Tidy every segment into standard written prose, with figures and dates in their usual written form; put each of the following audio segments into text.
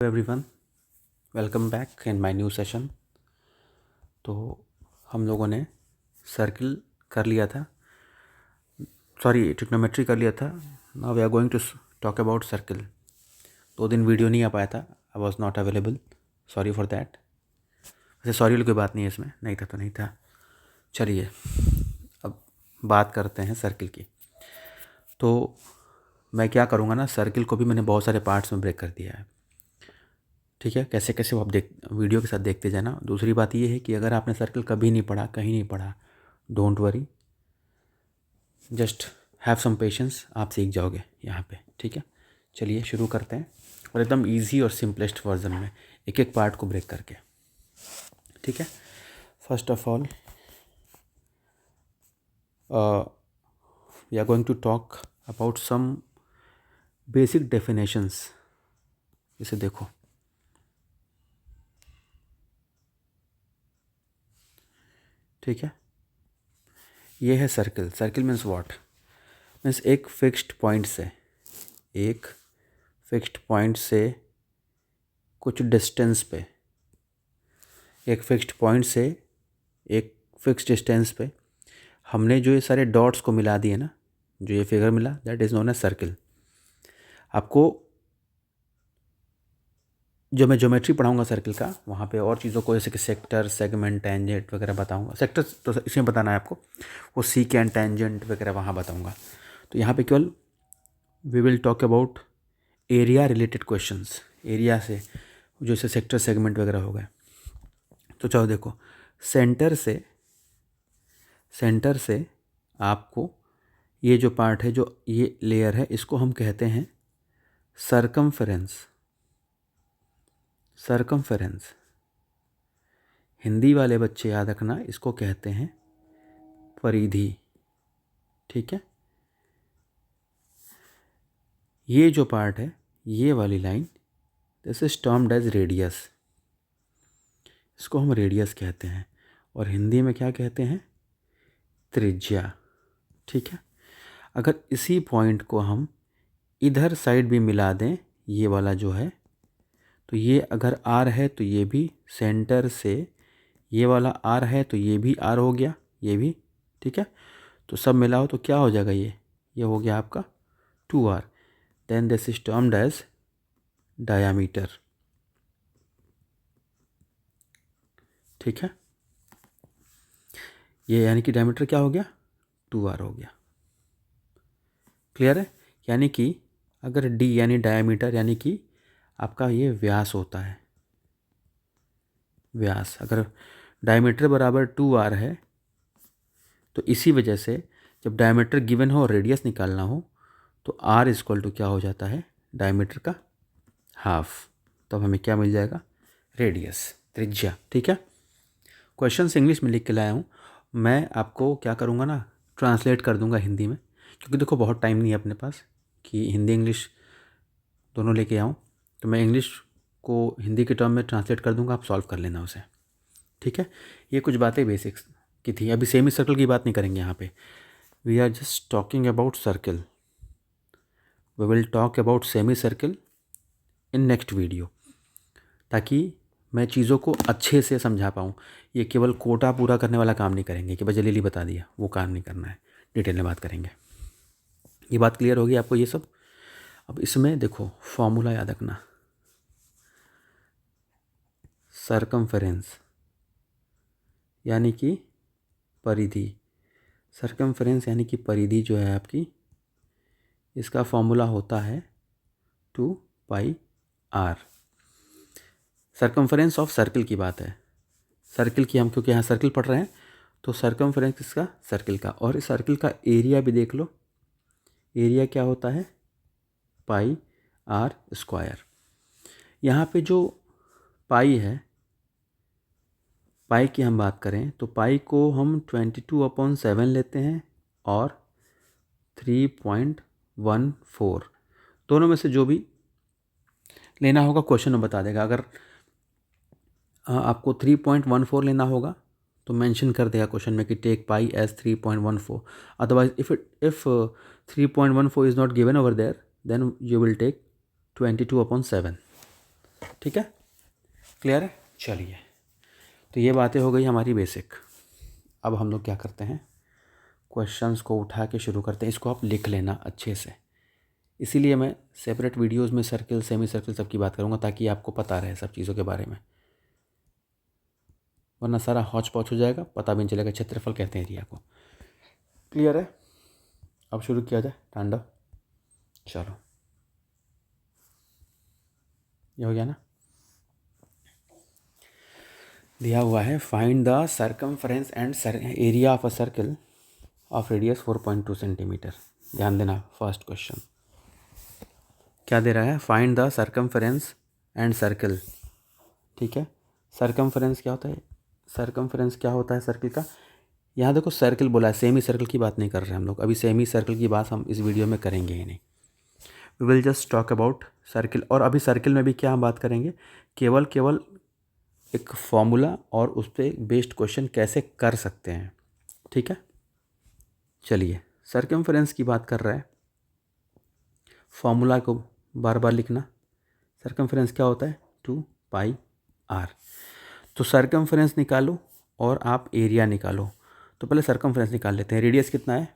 Everyone, welcome back in my new session. तो हम लोगों ने सर्किल कर लिया था, ट्रिग्नोमेट्री कर लिया था। Now we are going to talk about circle. 2 दिन वीडियो नहीं आ पाया था, I was not available, sorry for that. वैसे सॉरी वाली कोई बात नहीं है इसमें, नहीं था तो नहीं था। चलिए अब बात करते हैं सर्किल की। तो मैं क्या करूँगा ना, सर्किल को भी मैंने बहुत सारे पार्ट्स में ब्रेक कर दिया है। ठीक है, कैसे कैसे वो आप वीडियो के साथ देखते जाना। दूसरी बात ये है कि अगर आपने सर्किल कभी नहीं पढ़ा, कहीं नहीं पढ़ा, don't worry, just have some patience, आप सीख जाओगे यहाँ पे। ठीक है, चलिए शुरू करते हैं, और एकदम इजी और सिंपलेस्ट वर्जन में, एक एक पार्ट को ब्रेक करके। ठीक है, first of all we are going to talk about some basic definitions. इसे देखो, ठीक है, ये है circle. Circle means what? Means एक फिक्स्ड पॉइंट से कुछ डिस्टेंस पे, एक फिक्स्ड डिस्टेंस पे हमने जो ये सारे डॉट्स को मिला दिए ना, जो ये फिगर मिला, that is known as circle. आपको जो मैं ज्योमेट्री पढ़ाऊंगा सर्किल का, वहाँ पे और चीज़ों को जैसे कि सेक्टर, सेगमेंट, टेंजेंट वगैरह बताऊंगा। सेक्टर तो इसमें बताना है आपको, वो सीकेंट, टेंजेंट वगैरह वहाँ बताऊंगा। तो यहाँ पे केवल we will talk about area related questions, area से जैसे सेक्टर, सेगमेंट वगैरह हो गए। तो चलो देखो, सेंटर से आपको ये जो पार्ट है, जो ये लेयर है, इसको हम कहते हैं सरकमफेरेंस। हिंदी वाले बच्चे याद रखना, इसको कहते हैं परिधि। ठीक है, ये जो पार्ट है, ये वाली line, this is termed as radius. इसको हम रेडियस कहते हैं, और हिंदी में क्या कहते हैं? त्रिज्या। ठीक है, अगर इसी पॉइंट को हम इधर साइड भी मिला दें, ये वाला जो है, तो ये अगर आर है तो ये भी सेंटर से, ये वाला आर है तो ये भी आर हो गया, ये भी। ठीक है, तो सब मिलाओ तो क्या हो जाएगा? ये हो गया आपका 2r। Then this is termed as diameter. ठीक है, ये यानी कि डायमीटर क्या हो गया? 2r हो गया। क्लियर है? यानी कि अगर d यानी डायमीटर, यानी कि आपका ये व्यास होता है। व्यास, अगर डायमीटर बराबर 2r है, तो इसी वजह से जब डायमीटर गिवन हो और रेडियस निकालना हो, तो r इक्वल टू क्या हो जाता है? डायमीटर का हाफ। तो अब हमें क्या मिल जाएगा? रेडियस, त्रिज्या। ठीक है, क्वेश्चंस इंग्लिश में लिख के लाया हूँ। मैं आपको क्या करूँगा ना, ट्रांसलेट कर दूँगा हिंदी में, क्योंकि देखो बहुत टाइम नहीं है अपने पास कि हिंदी इंग्लिश दोनों लेके आऊँ। तो मैं इंग्लिश को हिंदी के टर्म में ट्रांसलेट कर दूँगा, आप सॉल्व कर लेना उसे। ठीक है, ये कुछ बातें बेसिक्स की थी। अभी सेमी सर्कल की बात नहीं करेंगे यहाँ पे, we are just talking about circle. We will talk about semicircle in next video, ताकि मैं चीज़ों को अच्छे से समझा पाऊँ। ये केवल कोटा पूरा करने वाला काम नहीं करेंगे कि बस जल्दी बता दिया, वो काम नहीं करना है, डिटेल में बात करेंगे। ये बात क्लियर होगी आपको ये सब? अब इसमें देखो, फॉर्मूला याद रखना, सरकमफेरेंस यानी कि परिधि। सरकमफेरेंस यानी कि परिधि जो है आपकी, इसका फॉर्मूला होता है 2πr। सरकमफेरेंस ऑफ सर्किल की बात है, सर्किल की, हम क्योंकि यहाँ सर्किल पढ़ रहे हैं, तो सरकमफेरेंस इसका सर्किल का। और इस सर्किल का एरिया भी देख लो, एरिया क्या होता है? πr²। यहाँ पे जो पाई है, पाई की हम बात करें तो पाई को हम 22/7 लेते हैं, और 3.14, दोनों में से जो भी लेना होगा क्वेश्चन में बता देगा। अगर आपको 3.14 लेना होगा तो मेंशन कर देगा क्वेश्चन में कि take pi as 3.14। Otherwise if 3.14 is not given over there, then you will take 22/7। ठीक है, क्लियर है। चलिए, तो ये बातें हो गई हमारी बेसिक। अब हम लोग क्या करते हैं, क्वेश्चंस को उठा के शुरू करते हैं। इसको आप लिख लेना अच्छे से, इसीलिए मैं सेपरेट वीडियोस में सर्किल, सेमी सर्किल सब की बात करूँगा, ताकि आपको पता रहे सब चीज़ों के बारे में, वरना सारा हौच पौच हो जाएगा, पता भी नहीं चलेगा। क्षेत्रफल कहते हैं एरिया को। क्लियर है। अब शुरू किया जाए तांडव। चलो, ये हो गया ना। दिया हुआ है find the circumference and area of a circle of radius 4.2 centimetre. ध्यान देना, फर्स्ट क्वेश्चन क्या दे रहा है, find the circumference and circle. ठीक है, सर्कमफ्रेंस क्या होता है, सर्कमफ्रेंस क्या होता है सर्कल का। यहाँ देखो सर्कल बोला है, सेमी सर्कल की बात नहीं कर रहे हम लोग अभी, सेमी सर्कल की बात हम इस वीडियो में करेंगे ही नहीं। We will just talk about circle. और अभी सर्कल में भी क्या हम बात करेंगे, केवल एक फॉर्मूला और उस पर बेस्ड क्वेश्चन कैसे कर सकते हैं। ठीक है, चलिए सर्कमफ्रेंस की बात कर रहा है, फॉर्मूला को बार बार लिखना। सर्कमफ्रेंस क्या होता है, 2πr। तो सर्कमफ्रेंस निकालो और आप एरिया निकालो। तो पहले सर्कमफ्रेंस निकाल लेते हैं। रेडियस कितना है,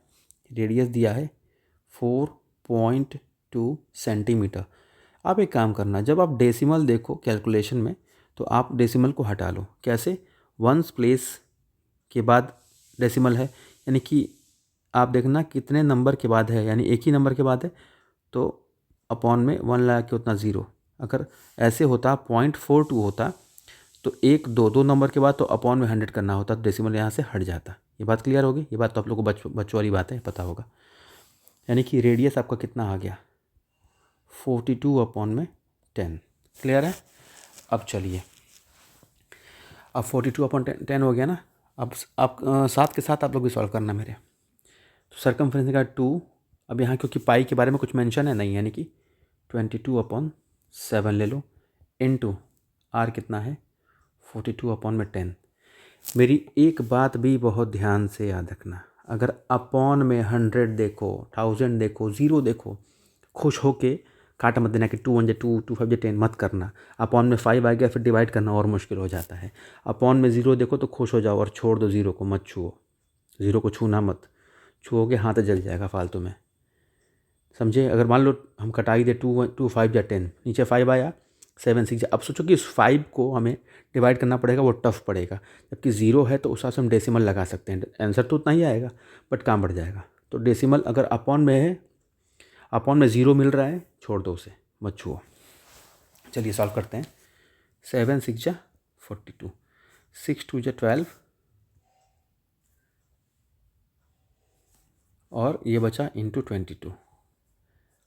रेडियस दिया है 4.2 सेंटीमीटर। आप एक काम करना, जब आप डेसिमल देखो कैलकुलेशन में, तो आप डेसिमल को हटा लो। कैसे, वंस प्लेस के बाद डेसिमल है, यानी कि आप देखना कितने नंबर के बाद है, यानी एक ही नंबर के बाद है, तो अपॉन में 1 लगा के उतना 0। अगर ऐसे होता 0.42 होता तो एक दो नंबर के बाद तो अपॉन में 100 करना होता, तो डेसिमल यहाँ से हट जाता। ये बात क्लियर होगी, ये बात तो आप लोगों को बच्चों वाली बात है, पता होगा। यानी कि रेडियस आपका कितना आ गया, 42/10। क्लियर है। अब चलिए, अब 42/10 हो गया ना। अब आप साथ के साथ आप लोग भी सॉल्व करना मेरे। तो सर्कमफ्रेंस का 2, अब यहाँ क्योंकि पाई के बारे में कुछ मेंशन है नहीं, यानी कि 22/7 ले लो, इनटू आर कितना है 42/10। मेरी एक बात भी बहुत ध्यान से याद रखना, अगर अपॉन में 100 देखो, 1000 देखो, 0 देखो, खुश होके काट मत देना कि 2 1 2 2 5 10 मत करना। अपॉन में 5 आ गया फिर डिवाइड करना और मुश्किल हो जाता है। अपॉन में 0 देखो तो खुश हो जाओ और छोड़ दो, 0 को मत छुओ, 0 को छूना मत, छुओगे हाथ जल जाएगा फालतू में, समझे। अगर मान लो हम कटाई दे 2 2 5 या 10, नीचे 5 आया, 7 6 अब सोचो कि इस 5 को हमें डिवाइड करना पड़ेगा, वो टफ पड़ेगा। जबकि 0 है तो उस हिसाब से हम डेसिमल लगा सकते हैं, आंसर तो उतना ही आएगा बट काम बढ़ जाएगा। तो डेसिमल अगर अपॉन में है, अपॉन में 0 मिल रहा है, छोड़ दो उसे, मत छुओ। चलिए सॉल्व करते हैं। 7 6 42, 6 2 12, और ये बचा इंटू 22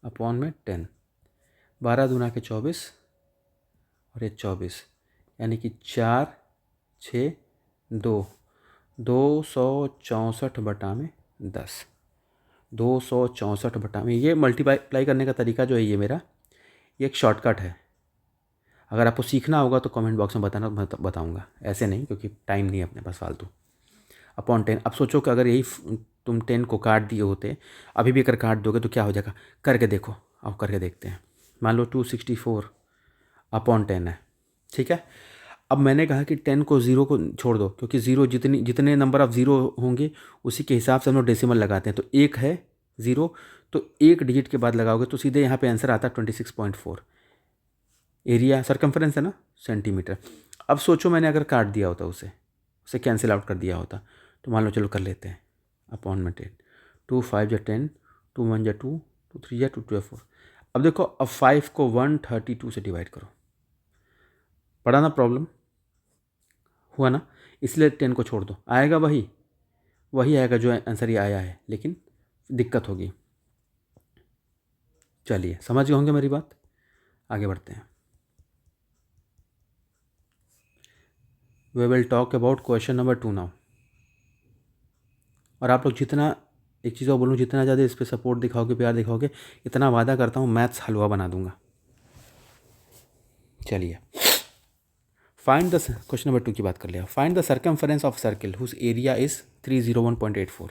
अपॉन में 10, 12 दूना के 24 और ये 24, यानी कि 4 6 2, 264/10, 264/10। ये मल्टीप्लाई करने का तरीका जो है ये मेरा, ये एक शॉर्टकट है। अगर आपको सीखना होगा तो कमेंट बॉक्स में बताना, मैं बताऊंगा, ऐसे नहीं क्योंकि टाइम नहीं है अपने पास फालतू। अपॉन 10, अब सोचो कि अगर यही तुम 10 को काट दिए होते, अभी भी अगर काट दोगे तो क्या हो जाएगा, करके देखो। अब करके देखते हैं। मान लो 264/10 है, ठीक है। अब मैंने कहा कि 10 को 0 को छोड़ दो, क्योंकि 0 जितने नंबर ऑफ 0 होंगे उसी के हिसाब से हम लोग डेसिमल लगाते हैं। तो एक है 0, तो एक डिजिट के बाद लगाओगे तो सीधे यहाँ पे आंसर आता है 26.4। एरिया सर्कमफ्रेंस है ना, सेंटीमीटर। अब सोचो मैंने अगर काट दिया होता, उसे कैंसिल आउट कर दिया होता, तो मान लो चलो कर लेते हैं। अपॉन में 10, 2 5 या 10, 2 1 या 2, 2 3 या 2 2 4। अब देखो, अब 5 को 132 से डिवाइड करो, पड़ा ना प्रॉब्लम, हुआ ना। इसलिए 10 को छोड़ दो, आएगा वही आएगा जो आंसर ये आया है, लेकिन दिक्कत होगी। चलिए समझ गए होंगे मेरी बात, आगे बढ़ते हैं। We will talk about question number 2 now. और आप लोग जितना, एक चीज़ और बोलूँ, जितना ज़्यादा इस पर सपोर्ट दिखाओगे, प्यार दिखाओगे, इतना वादा करता हूँ मैथ्स हलवा बना दूंगा। चलिए, फाइंड द, क्वेश्चन नंबर 2 की बात कर लिया। Find the circumference of circle whose area is 301.84।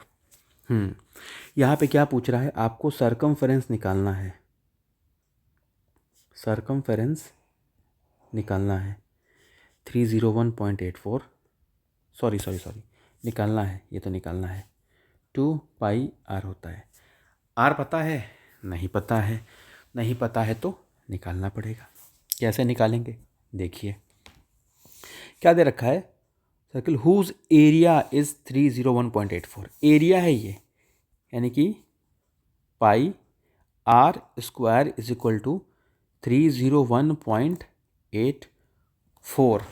यहाँ पे क्या पूछ रहा है, आपको सर्कमफरेंस निकालना है, सर्कमफेरेंस निकालना है 301.84, सॉरी निकालना है, ये तो निकालना है 2 पाई आर होता है। आर पता है? नहीं पता है। नहीं पता है तो निकालना पड़ेगा। कैसे निकालेंगे देखिए, क्या दे रखा है, circle whose area is 301.84, area है ये, यानी कि pi R square is equal to 301.84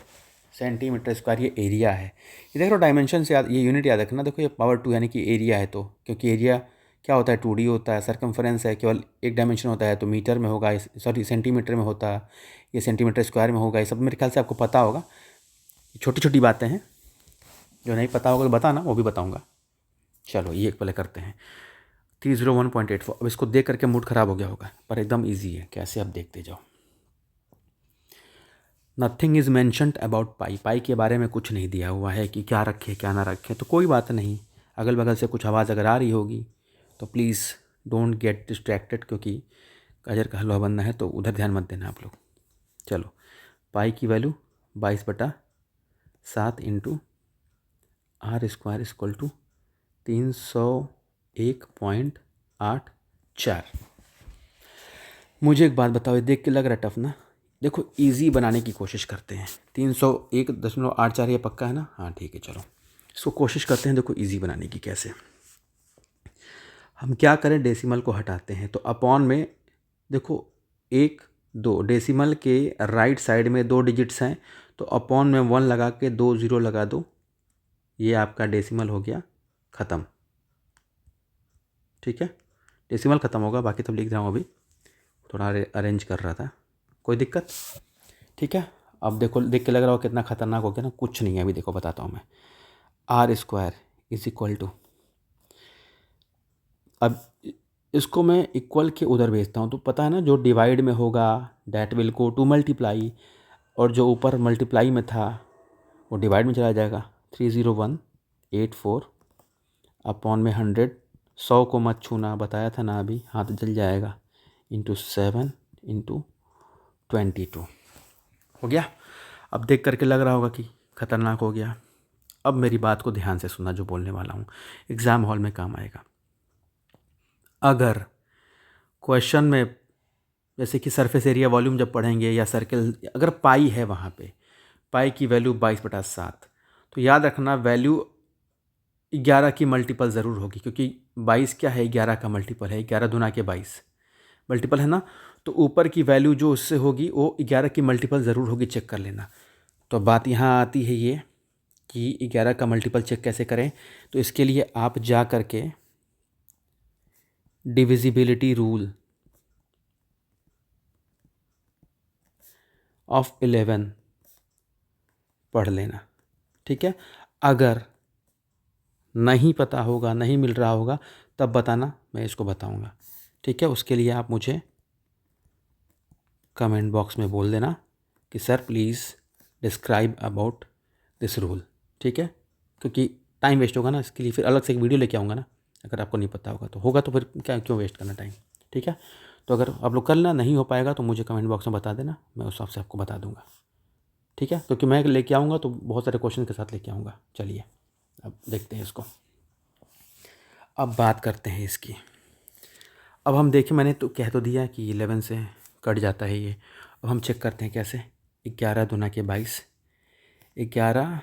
centimetre square, ये एरिया है। ये देख लो डायमेंशन से याद, ये यूनिट याद रखना, देखो ये पावर 2 यानी कि एरिया है, तो क्योंकि एरिया क्या होता है 2D होता है, सर्कमफ्रेंस है केवल एक डायमेंशन होता है, तो मीटर में होगा, सॉरी सेंटीमीटर में होता है, ये सेंटीमीटर स्क्वायर में होगा, ये सब मेरे ख्याल से आपको पता होगा। छोटी छोटी बातें हैं, जो नहीं पता होगा तो बताना, वो भी बताऊँगा। चलो ये पहले करते हैं 301.84। अब इसको देख करके मूड ख़राब हो गया होगा, पर एकदम ईजी है, कैसे आप देखते जाओ। नथिंग इज़ मैंशनड अबाउट पाई, पाई के बारे में कुछ नहीं दिया हुआ है कि क्या रखें क्या ना रखें, तो कोई बात नहीं। अगल बगल से कुछ आवाज़ अगर आ रही होगी तो प्लीज़ डोंट गेट डिस्ट्रैक्टेड, क्योंकि गाजर का हलवा बनना है तो उधर ध्यान मत देना आप लोग। चलो, पाई की value 22/7 into r square equal to 301.84। मुझे एक बात बताओ, ये देख के लग रहा है टफ ना? देखो इजी बनाने की कोशिश करते हैं। 301.84 ये पक्का है ना? हाँ ठीक है, चलो इसको कोशिश करते हैं, देखो इजी बनाने की। कैसे हम क्या करें, डेसिमल को हटाते हैं, तो अपॉन में देखो 1 2 डेसिमल के राइट साइड में 2 डिजिट्स हैं, तो अपॉन में 1 लगा के 2 0 लगा दो, ये आपका डेसिमल हो गया ख़त्म। ठीक है, डेसिमल ख़त्म होगा, बाकी तब लिख रहा हूँ, अभी थोड़ा अरेंज कर रहा था, कोई दिक्कत? ठीक है, अब देखो देख के लग रहा हो कितना खतरनाक हो गया ना, कुछ नहीं है, अभी देखो बताता हूँ मैं। R square is equal to, अब इसको मैं इक्वल के उधर भेजता हूँ, तो पता है ना जो डिवाइड में होगा that will go to multiply, और जो ऊपर मल्टीप्लाई में था वो डिवाइड में चला जाएगा। 301.84 अपॉन में 100, 100 को मत छूना, बताया था ना अभी, हाथ जल जाएगा, इंटू 7 इंटू 22 हो गया। अब देख करके लग रहा होगा कि खतरनाक हो गया। अब मेरी बात को ध्यान से सुनना, जो बोलने वाला हूँ एग्ज़ाम हॉल में काम आएगा। अगर क्वेश्चन में जैसे कि सरफेस एरिया वॉल्यूम जब पढ़ेंगे, या सर्कल, अगर पाई है वहाँ पे, पाई की वैल्यू 22/7, तो याद रखना वैल्यू 11 की मल्टीपल ज़रूर होगी, क्योंकि 22 क्या है, 11 का मल्टीपल है, 11 दूना के 22 मल्टीपल है ना, तो ऊपर की वैल्यू जो उससे होगी वो 11 की मल्टीपल ज़रूर होगी, चेक कर लेना। तो बात यहाँ आती है ये कि 11 का मल्टीपल चेक कैसे करें, तो इसके लिए आप जा करके डिविजिबिलिटी रूल ऑफ 11 पढ़ लेना। ठीक है, अगर नहीं पता होगा, नहीं मिल रहा होगा, तब बताना, मैं इसको बताऊंगा। ठीक है, उसके लिए आप मुझे कमेंट बॉक्स में बोल देना कि sir please describe about this rule. ठीक है, क्योंकि टाइम वेस्ट होगा ना, इसके लिए फिर अलग से एक वीडियो लेके आऊँगा ना, अगर आपको नहीं पता होगा तो। होगा तो फिर क्या, क्यों वेस्ट करना टाइम। ठीक है, तो अगर आप लोग कर लेना, नहीं हो पाएगा तो मुझे कमेंट बॉक्स में बता देना, मैं उस हिसाब से आपको बता दूंगा। ठीक है, क्योंकि मैं लेके आऊँगा तो बहुत सारे क्वेश्चन के साथ लेके आऊँगा। चलिए अब देखते हैं इसको। अब बात करते हैं इसकी। अब हम देखें, मैंने तो कह तो दिया कि 11 से कट जाता है ये। अब हम चेक करते हैं कैसे। 11 दूना के 22, 11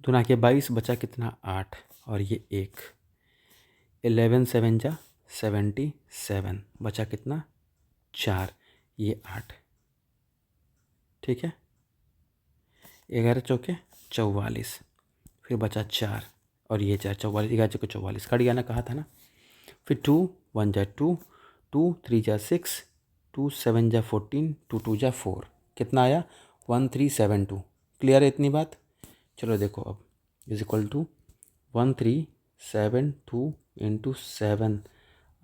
दूना के 22 बचा कितना, 8, और ये 1, 11 7 जा 77, बचा कितना, 4, ये 8। ठीक है, 11 चौके 44, फिर बचा 4, और ये 4, 44, 11 चौके 44, कट गया ना, कहा था ना। फिर 2 1 जा 2, 2 3 जा 6, 2 7 जा 14, 2 2 जा 4, कितना आया, 1372। क्लियर है इतनी बात? चलो देखो, अब is equal to 1372 into 7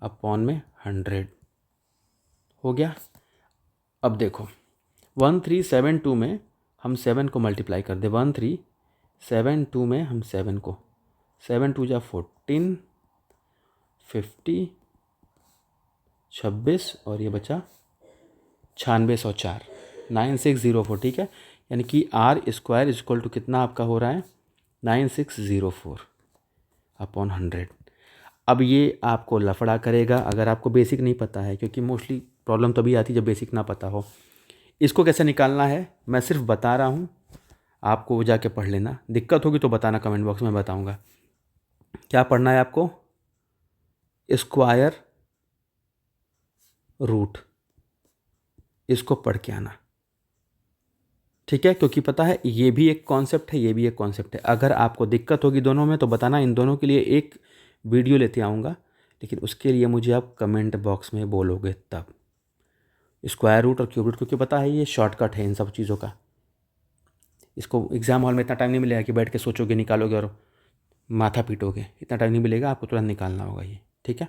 upon में 100 हो गया। अब देखो 1372 में हम 7 को मल्टीप्लाई कर दे, 1372 में हम 7 को, 7 2 जा 14, 50, 26, और ये बचा 9604। 9604, ठीक है। यानी कि आर स्क्वायर इक्वल टू कितना आपका हो रहा है 9604 अपॉन 100। अब ये आपको लफड़ा करेगा अगर आपको बेसिक नहीं पता है, क्योंकि मोस्टली प्रॉब्लम तभी आती है जब बेसिक ना पता हो। इसको कैसे निकालना है मैं सिर्फ बता रहा हूँ, आपको जाके पढ़ लेना। दिक्कत होगी तो बताना कमेंट बॉक्स में, बताऊँगा। क्या पढ़ना है आपको, स्क्वायर रूट, इसको पढ़ के आना, ठीक है। क्योंकि पता है ये भी एक कॉन्सेप्ट है, ये भी एक कॉन्सेप्ट है। अगर आपको दिक्कत होगी दोनों में तो बताना, इन दोनों के लिए एक वीडियो लेते आऊँगा, लेकिन उसके लिए मुझे आप कमेंट बॉक्स में बोलोगे तब। स्क्वायर रूट और क्यूब रूट, क्योंकि पता है ये शॉर्टकट है इन सब चीज़ों का। इसको एग्ज़ाम हॉल में इतना टाइम नहीं मिलेगा कि बैठ के सोचोगे निकालोगे और माथा पीटोगे, इतना टाइम नहीं मिलेगा, आपको तुरंत निकालना होगा ये, ठीक है।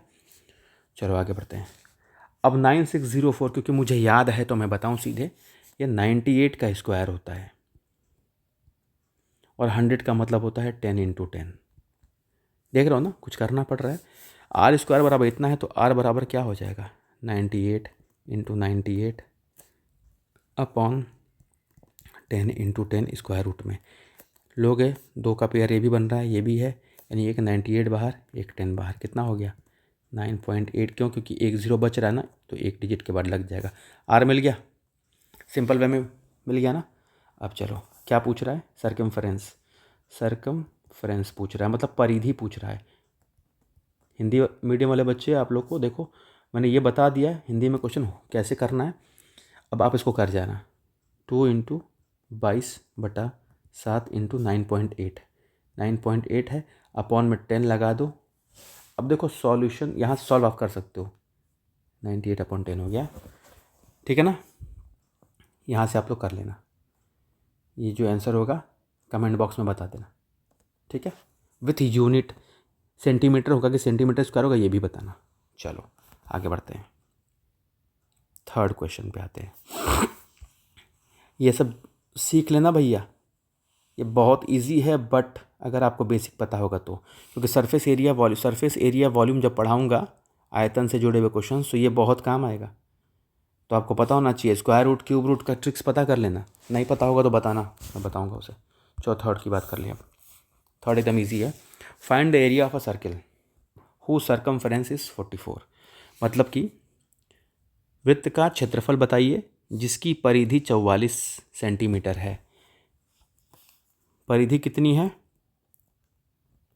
चलो आगे बढ़ते हैं। अब 9604 क्योंकि मुझे याद है तो मैं बताऊं सीधे, ये 98 का स्क्वायर होता है और 100 का मतलब होता है 10 × 10। देख रहे हो ना, कुछ करना पड़ रहा है। आर स्क्वायर बराबर इतना है तो आर बराबर क्या हो जाएगा 98 × 98 अपॉन 10 × 10 स्क्वायर रूट में लोगे, 2 का पेयर ये भी बन रहा है, ये भी है, यानी एक 98 बाहर एक 10 बाहर, कितना हो गया 9.8। क्यों, क्योंकि एक ज़ीरो बच रहा है ना, तो एक डिजिट के बाद लग जाएगा। आर मिल गया, सिंपल वे में मिल गया ना। अब चलो क्या पूछ रहा है, सर्कमफरेंस, सर्कमफरेंस पूछ रहा है, मतलब परिधि पूछ रहा है। हिंदी मीडियम वाले बच्चे आप लोग को देखो, मैंने ये बता दिया हिंदी में क्वेश्चन कैसे करना है। अब आप इसको कर जाना, 2 × 22/7 × 9.8, 9.8 है, अपॉन में 10 लगा दो। अब देखो सॉल्यूशन यहाँ सॉल्व आप कर सकते हो, 98/10 हो गया, ठीक है ना। यहाँ से आप लोग कर लेना, ये जो आंसर होगा कमेंट बॉक्स में बता देना, ठीक है। विथ यूनिट सेंटीमीटर होगा कि सेंटीमीटर स्क्वायर होगा ये भी बताना। चलो आगे बढ़ते हैं, थर्ड क्वेश्चन पे आते हैं। ये सब सीख लेना भैया, ये बहुत इजी है, बट अगर आपको बेसिक पता होगा तो, क्योंकि सरफेस एरिया वॉल्यूम जब पढ़ाऊँगा आयतन से जुड़े हुए क्वेश्चन, तो ये बहुत काम आएगा। तो आपको पता होना चाहिए, स्क्वायर रूट क्यूब रूट का ट्रिक्स पता कर लेना, नहीं पता होगा तो बताना, मैं बताऊंगा उसे। चलो थर्ड की बात कर लिया, थर्ड एकदम इजी है। Find the area of a circle who circumference is 44, मतलब कि वृत्त का क्षेत्रफल बताइए जिसकी परिधि 44 सेंटीमीटर है। परिधि कितनी है,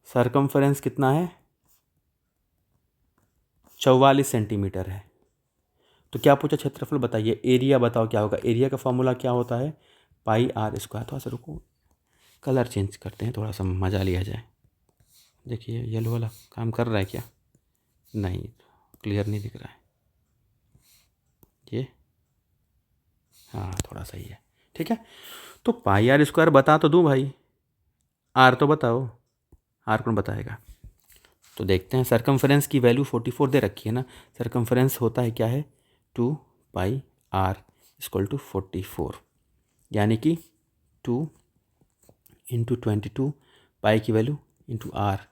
सर्कमफरेंस कितना है 44 सेंटीमीटर है। तो क्या पूछा, क्षेत्रफल बताइए, एरिया बताओ क्या होगा। एरिया का फॉर्मूला क्या होता है πr²। थोड़ा सा रुको, कलर चेंज करते हैं, थोड़ा सा मज़ा लिया जाए। देखिए येलो वाला काम कर रहा है क्या, नहीं क्लियर नहीं दिख रहा है ये, हाँ थोड़ा सही है, ठीक है। तो πr² बता तो दूँ भाई, आर तो बताओ, आर कौन बताएगा। तो देखते हैं, सर्कमफरेंस की वैल्यू 44 दे रखी है ना, सर्कमफरेंस होता है क्या है 2πr = 44, यानी कि 2 × 22, पाई की वैल्यू इंटू आर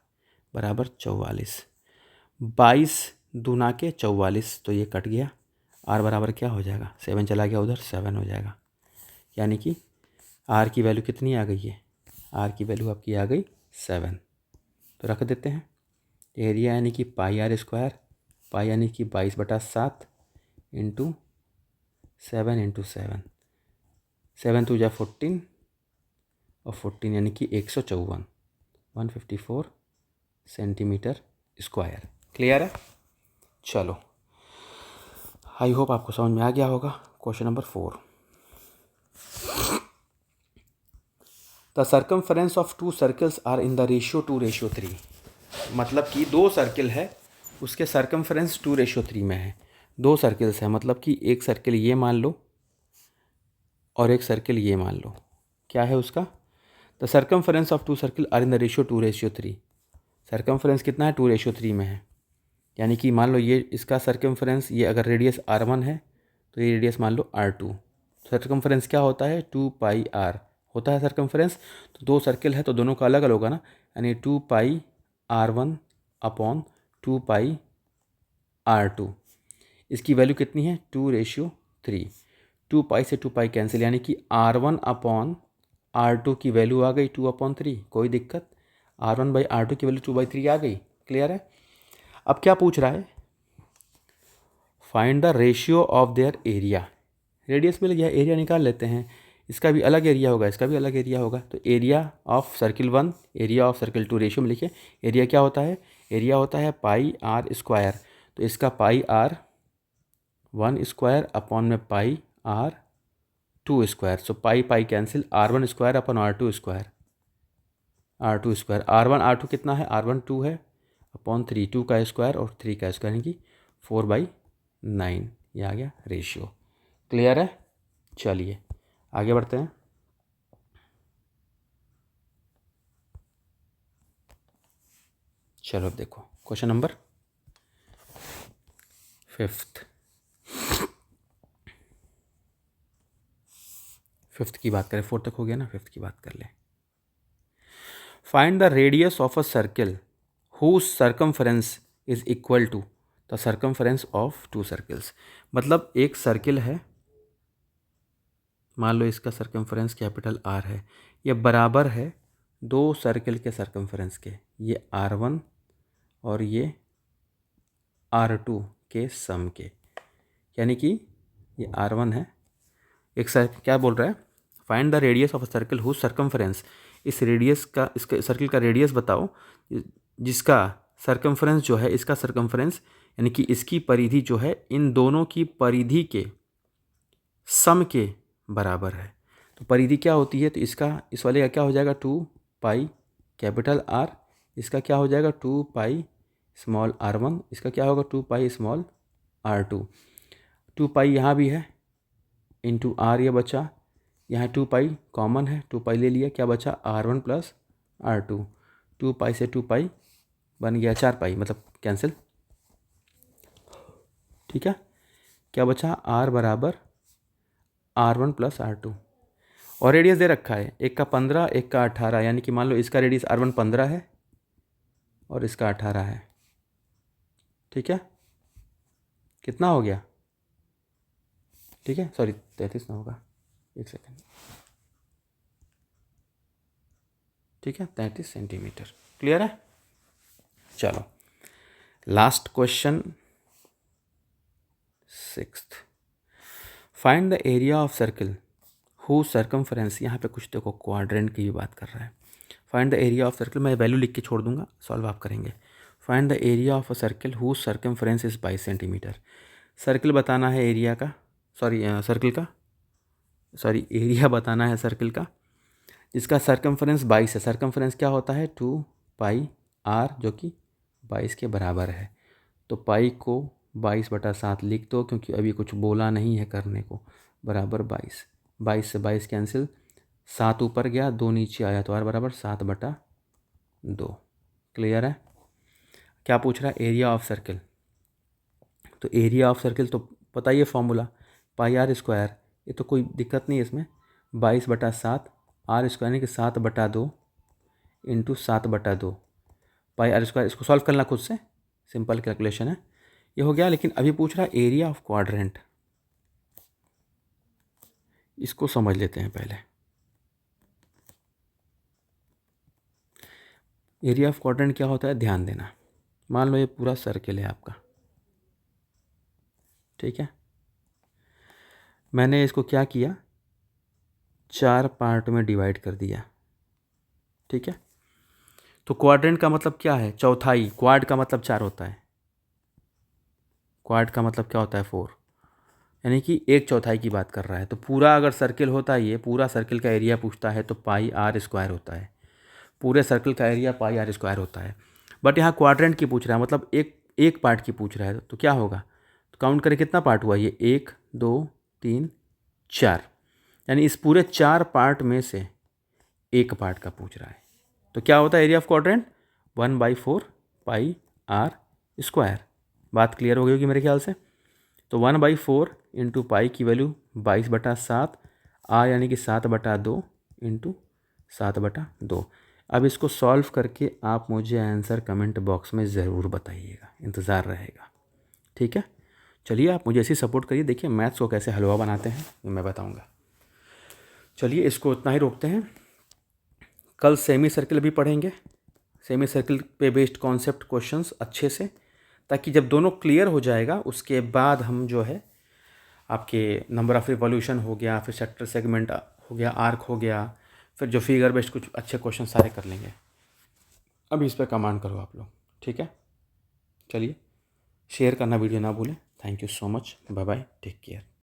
बराबर 44, 22 दूना के 44, तो ये कट गया, आर बराबर क्या हो जाएगा 7 चला गया उधर, 7 हो जाएगा। यानी कि आर की वैल्यू कितनी आ गई है, आर की वैल्यू आपकी आ गई 7। तो रख देते हैं, एरिया यानी कि πr², पाई यानी कि 22/7 इंटू 7 × 7, 7 2 × 14 और 14 यानी कि 154, 154 सेंटीमीटर स्क्वायर। क्लियर है। चलो आई होप आपको समझ में आ गया होगा। Question number 4, the circumference of 2 circles are in the ratio 2:3, मतलब कि 2 सर्किल है, उसके सर्कमफरेंस 2:3 में है। 2 सर्किल्स है मतलब कि एक सर्किल ये मान लो और एक सर्किल ये मान लो, क्या है उसका, the circumference of 2 circle are in the ratio 2:3। Circumference कितना है 2:3 में है, यानी कि मान लो ये इसका सर्कमफरेंस, ये अगर रेडियस r1 है तो ये रेडियस मान लो r2। सर्कमफरेंस क्या होता है 2πr होता है सर्कमफरेंस। तो 2 सर्किल है तो दोनों का अलग अलग होगा ना, यानी 2πr1 अपॉन 2πr2। इसकी वैल्यू कितनी है 2:3। 2 पाई से 2 पाई कैंसिल, यानी कि R1 अपॉन R2 की वैल्यू आ गई 2/3, कोई दिक्कत। R1/R2 की वैल्यू 2/3 आ गई, क्लियर है। अब क्या पूछ रहा है, find the ratio of their area. Radius मिल गया, एरिया निकाल लेते हैं। इसका भी अलग एरिया होगा, इसका भी अलग एरिया होगा, तो area of circle 1, area of circle 2 ratio में लिखिए। एरिया क्या होता है, एरिया होता है पाई आर स्क्वायर, तो इसका पाई आर 1 स्क्वायर अपॉन में pi R 2 square, so pi pi cancel, R1 square upon R2 square, R2 square, R1 R2 कितना है, R1 2 है अपॉन 3, 2 का स्क्वायर और 3 का स्क्वायर, यानी कि 4/9, ये आ गया रेशियो, क्लियर है। चलिए आगे बढ़ते हैं। चलो अब देखो क्वेश्चन नंबर 5th की बात करें, 4 तक हो गया ना, 5th की बात कर लें। Find the radius of a circle whose circumference is equal to the circumference of 2 circles. मतलब एक सर्किल है, मान लो इसका सर्कमफरेंस कैपिटल R है, ये बराबर है 2 सर्किल के सर्कमफरेंस के, ये R1 और ये R2 के सम के, यानी कि ये R1 है, एक सर्किल क्या बोल रहा है, find the radius of a circle whose circumference, इस रेडियस का, इसके सर्किल का रेडियस बताओ जिसका सर्कमफरेंस जो है, इसका सर्कमफरेंस यानी कि इसकी परिधि जो है इन दोनों की परिधि के सम के बराबर है। तो परिधि क्या होती है, तो इसका, इस वाले का क्या हो जाएगा 2 पाई कैपिटल R, इसका क्या हो जाएगा 2 पाई स्मॉल R1, इसका क्या होगा 2 पाई स्मॉल R2। 2 पाई यहाँ भी है इंटू R, ये बचा, यहाँ 2 पाई कॉमन है, 2 पाई ले लिया, क्या बचा R1 प्लस R2, 2 पाई से 2 पाई बन गया 4 पाई, मतलब कैंसिल, ठीक है। क्या बचा R बराबर R1 प्लस R2, और रेडियस दे रखा है, एक का 15 एक का 18, यानी कि मान लो इसका रेडियस R1 15 है और इसका 18 है, ठीक है। कितना हो गया, ठीक है, सॉरी 33 ना होगा, एक सेकेंड, ठीक है 33 सेंटीमीटर, क्लियर है। चलो last question 6th, find the area of circle who circumference, यहाँ पे कुछ देखो क्वाड्रेंट की भी बात कर रहा है। Find the area of circle, मैं वैल्यू लिख के छोड़ दूंगा, सॉल्व आप करेंगे। Find the area of a circle who circumference is 22 centimetre. Circle बताना है एरिया का, सॉरी सर्किल का, सॉरी एरिया बताना है सर्किल का, जिसका सर्कमफरेंस 22 है। सर्कमफरेंस क्या होता है 2 पाई R, जो कि 22 के बराबर है। तो पाई को 22/7 लिख दो, क्योंकि अभी कुछ बोला नहीं है करने को, बराबर 22, 22 से 22 कैंसिल, 7 ऊपर गया 2 नीचे आया, तो R बराबर 7/2, क्लियर है। क्या पूछ रहा है, एरिया ऑफ सर्किल, तो एरिया ऑफ सर्किल तो पता ही है फॉर्मूला, पाई R स्क्वायर, ये तो कोई दिक्कत नहीं है इसमें, 22/7 R स्क्वायर यानी कि 7/2 इंटू 7/2 पाई R स्क्वायर। इसको सॉल्व करना खुद से, सिंपल कैलकुलेशन है, ये हो गया। लेकिन अभी पूछ रहा है एरिया ऑफ क्वाड्रेंट, इसको समझ लेते हैं पहले। एरिया ऑफ क्वाड्रेंट क्या होता है, ध्यान देना, मान लो ये पूरा सर्किल है आपका, ठीक है, मैंने इसको क्या किया 4 पार्ट में डिवाइड कर दिया, ठीक है। तो क्वाड्रेंट का मतलब क्या है, चौथाई, क्वाड का मतलब 4 होता है, क्वाड का मतलब क्या होता है 4, यानी कि 1/4 की बात कर रहा है। तो पूरा अगर सर्किल होता है, ये पूरा सर्किल का एरिया पूछता है, तो पाई R स्क्वायर होता है, पूरे सर्किल का एरिया पाई R स्क्वायर होता है। बट यहाँ क्वाड्रेंट की पूछ रहा है, मतलब एक पार्ट की पूछ रहा है, तो क्या होगा, तो काउंट करें कितना पार्ट हुआ, ये 1 2 3 4, यानी इस पूरे 4 पार्ट में से एक पार्ट का पूछ रहा है। तो क्या होता है area of quadrant, 1/4 pi R square. बात क्लियर हो गई होगी मेरे ख्याल से। तो 1/4 इंटू पाई की वैल्यू 22/7, R यानी कि 7/2 इंटू 7/2। अब इसको सॉल्व करके आप मुझे आंसर कमेंट बॉक्स में ज़रूर बताइएगा, इंतज़ार रहेगा, ठीक है। चलिए आप मुझे ऐसे सपोर्ट करिए, देखिए मैथ्स को कैसे हलवा बनाते हैं ये मैं बताऊँगा। चलिए इसको उतना ही रोकते हैं। कल सेमी सर्किल भी पढ़ेंगे, सेमी सर्किल पे बेस्ड कॉन्सेप्ट क्वेश्चंस अच्छे से, ताकि जब दोनों क्लियर हो जाएगा उसके बाद हम जो है आपके नंबर ऑफ़ रिवॉल्यूशन हो गया, फिर सेक्टर सेगमेंट हो गया, आर्क हो गया, फिर जो फिगर बेस्ड कुछ अच्छे क्वेश्चन सारे कर लेंगे। अभी इस पर कमांड करो आप लोग, ठीक है। चलिए शेयर करना वीडियो ना भूलें। Thank you so much, bye bye, take care.